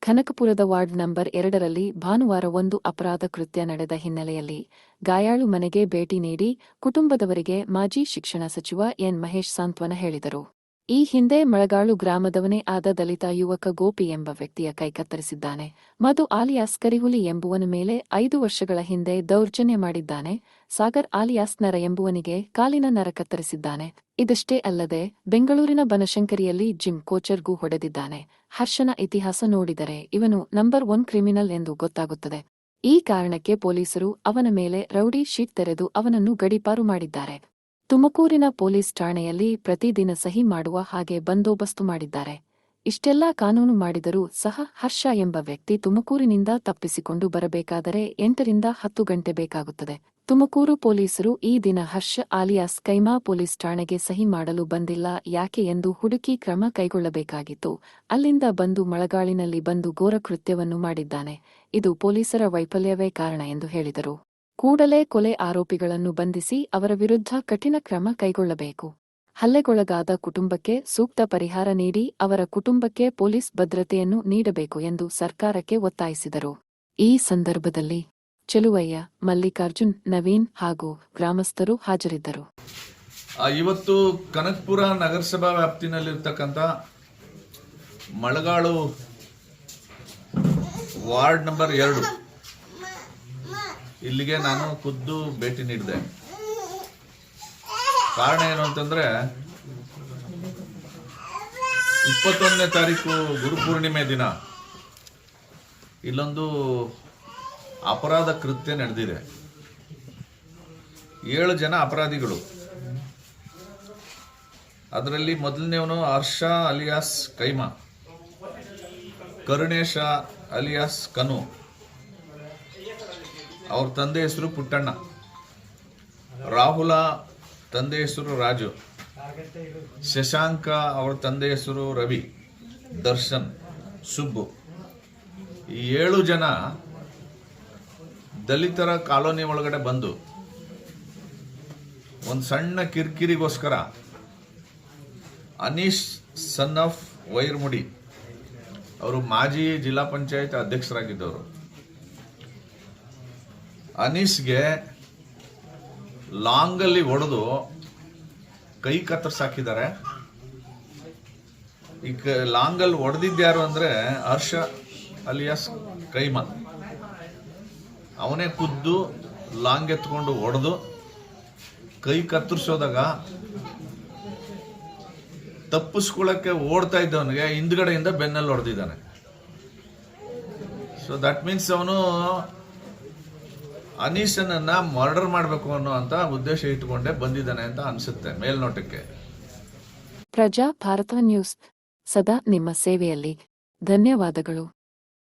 ಕನಕಪುರದ ward number 2ರಲ್ಲಿ ಭಾನುವಾರ ಒಂದು ಅಪರಾಧ ಕೃತ್ಯ ನಡೆದ ಹಿನ್ನೆಲೆಯಲ್ಲಿ ಗಾಯಾಳು ಮನೆಗೆ ಭೇಟಿ ನೀಡಿ ಕುಟುಂಬದವರಿಗೆ ಮಾಜಿ ಶಿಕ್ಷಣ ಸಚಿವ ಎನ್ ಮಹೇಶ್ ಸಾಂತ್ವನ ಹೇಳಿದರು. ಈ ಹಿಂದೆ ಮಳಗಾಳು ಗ್ರಾಮದವನೇ ಆದ ದಲಿತ ಯುವಕ ಗೋಪಿ ಎಂಬ ವ್ಯಕ್ತಿಯ ಕೈ ಕತ್ತರಿಸಿದ್ದಾನೆ. ಮಧು ಆಲಿಯಾಸ್ ಕರಿಹುಲಿ ಎಂಬುವನ ಮೇಲೆ 5 ವರ್ಷಗಳ ಹಿಂದೆ ದೌರ್ಜನ್ಯ ಮಾಡಿದ್ದಾನೆ. ಸಾಗರ್ ಆಲಿಯಾಸ್ ನರ ಎಂಬುವನಿಗೆ ಕಾಲಿನ ನರ ಕತ್ತರಿಸಿದ್ದಾನೆ. ಇದಷ್ಟೇ ಅಲ್ಲದೆ ಬೆಂಗಳೂರಿನ ಬನಶಂಕರಿಯಲ್ಲಿ ಜಿಮ್ ಕೋಚರ್ಗೂ ಹೊಡೆದಿದ್ದಾನೆ. ಹರ್ಷನ ಇತಿಹಾಸ ನೋಡಿದರೆ ಇವನು ನಂಬರ್ 1 ಕ್ರಿಮಿನಲ್ ಎಂದು ಗೊತ್ತಾಗುತ್ತದೆ. ಈ ಕಾರಣಕ್ಕೆ ಪೊಲೀಸರು ಅವನ ಮೇಲೆ ರೌಡಿ ಶೀಟ್ ತೆರೆದು ಅವನನ್ನು ಗಡೀಪಾರು ಮಾಡಿದ್ದಾರೆ. ತುಮಕೂರಿನ ಪೊಲೀಸ್ ಠಾಣೆಯಲ್ಲಿ ಪ್ರತಿದಿನ ಸಹಿ ಮಾಡುವ ಹಾಗೆ ಬಂದೋಬಸ್ತು ಮಾಡಿದ್ದಾರೆ. ಇಷ್ಟೆಲ್ಲಾ ಕಾನೂನು ಮಾಡಿದರೂ ಸಹ ಹರ್ಷ ಎಂಬ ವ್ಯಕ್ತಿ ತುಮಕೂರಿನಿಂದ ತಪ್ಪಿಸಿಕೊಂಡು ಬರಬೇಕಾದರೆ 8 ರಿಂದ 10 ಗಂಟೆ ಬೇಕಾಗುತ್ತದೆ. ತುಮಕೂರು ಪೊಲೀಸರು ಈ ದಿನ ಹರ್ಷ ಆಲಿಯಾಸ್ ಕೈಮಾ ಪೊಲೀಸ್ ಠಾಣೆಗೆ ಸಹಿ ಮಾಡಲು ಬಂದಿಲ್ಲ, ಯಾಕೆ ಎಂದು ಹುಡುಕಿ ಕ್ರಮ ಕೈಗೊಳ್ಳಬೇಕಾಗಿತ್ತು. ಅಲ್ಲಿಂದ ಬಂದು ಮಳಗಾಳಿನಲ್ಲಿ ಬಂದು ಘೋರ ಕೃತ್ಯವನ್ನು ಮಾಡಿದ್ದಾನೆ. ಇದು ಪೊಲೀಸರ ವೈಫಲ್ಯವೇ ಕಾರಣ ಎಂದು ಹೇಳಿದರು. ಕೂಡಲೇ ಕೊಲೆ ಆರೋಪಿಗಳನ್ನು ಬಂಧಿಸಿ ಅವರ ವಿರುದ್ಧ ಕಠಿಣ ಕ್ರಮ ಕೈಗೊಳ್ಳಬೇಕು. ಹಲ್ಲೆಗೊಳಗಾದ ಕುಟುಂಬಕ್ಕೆ ಸೂಕ್ತ ಪರಿಹಾರ ನೀಡಿ ಅವರ ಕುಟುಂಬಕ್ಕೆ ಪೊಲೀಸ್ ಭದ್ರತೆಯನ್ನು ನೀಡಬೇಕು ಎಂದು ಸರ್ಕಾರಕ್ಕೆ ಒತ್ತಾಯಿಸಿದರು. ಈ ಸಂದರ್ಭದಲ್ಲಿ ಚೆಲುವಯ್ಯ, ಮಲ್ಲಿಕಾರ್ಜುನ್, ನವೀನ್ ಹಾಗೂ ಗ್ರಾಮಸ್ಥರು ಹಾಜರಿದ್ದರು. ಇವತ್ತು ಕನಕಪುರ ನಗರಸಭಾ ವ್ಯಾಪ್ತಿನಲ್ಲಿರ್ತಕ್ಕಂಥ ಮಳಗಾಳು ವಾರ್ಡ್ ನಂಬರ್ 2 ಇಲ್ಲಿಗೆ ನಾನು ಖುದ್ದು ಭೇಟಿ ನೀಡಿದೆ. ಕಾರಣ ಏನು ಅಂತಂದ್ರೆ 21ನೇ ತಾರೀಕು ಗುರುಪೂರ್ಣಿಮೆ ದಿನ ಇಲ್ಲೊಂದು ಅಪರಾಧ ಕೃತ್ಯ ನಡೆದಿದೆ. 7 ಜನ ಅಪರಾಧಿಗಳು. ಅದರಲ್ಲಿ ಮೊದಲನೇವನು ಹರ್ಷ ಅಲಿಯಾಸ್ ಕೈಮಾ, ಕರುಣೇಶ ಅಲಿಯಾಸ್ ಕನು, ಅವ್ರ ತಂದೆ ಹೆಸರು ಪುಟ್ಟಣ್ಣ, ರಾಹುಲ ತಂದೆ ಹೆಸರು ರಾಜು, ಶಶಾಂಕ ಅವ್ರ ತಂದೆ ಹೆಸರು ರವಿ, ದರ್ಶನ್, ಸುಬ್ಬು. ಈ 7 ಜನ ದಲಿತರ ಕಾಲೋನಿ ಒಳಗಡೆ ಬಂದು ಒಂದು ಸಣ್ಣ ಕಿರಿಕಿರಿಗೋಸ್ಕರ ಅನೀಶ್ ಸನ್ ಆಫ್ ವೈರ್ಮುಡಿ ಅವರು ಮಾಜಿ ಜಿಲ್ಲಾ ಪಂಚಾಯತ್ ಅಧ್ಯಕ್ಷರಾಗಿದ್ದವರು. ಅನೀಸ್ಗೆ ಲಾಂಗಲ್ಲಿ ಹೊಡೆದು ಕೈ ಕತ್ತರಿಸಾಕಿದ್ದಾರೆ. ಈ ಲಾಂಗಲ್ಲಿ ಹೊಡೆದಿದ್ಯಾರು ಅಂದ್ರೆ ಹರ್ಷ ಅಲಿಯಾಸ್ ಕೈಮಾ. ಅವನೇ ಖುದ್ದು ಲಾಂಗ್ ಎತ್ಕೊಂಡು ಹೊಡೆದು ಕೈ ಕತ್ತರಿಸೋದಾಗ ತಪ್ಪಿಸ್ಕೊಳ್ಳಕ್ಕೆ ಓಡ್ತಾ ಇದ್ದವನಿಗೆ ಹಿಂದ್ಗಡೆಯಿಂದ ಬೆನ್ನಲ್ಲಿ ಹೊಡೆದಿದ್ದಾನೆ. ಸೊ ದಟ್ ಮೀನ್ಸ್ ಅವನು ಅನೀಶನನ್ನ ಮರ್ಡರ್ ಮಾಡಬೇಕು ಅನ್ನೋ ಉದ್ದೇಶ ಇಟ್ಟುಕೊಂಡೇ ಬಂದಿದ್ದಾನೆ ಅಂತ ಅನ್ಸುತ್ತೆ ಮೇಲ್ನೋಟಕ್ಕೆ. ಪ್ರಜಾ ಭಾರತ ನ್ಯೂಸ್ ಸದಾ ನಿಮ್ಮ ಸೇವೆಯಲ್ಲಿ. ಧನ್ಯವಾದಗಳು.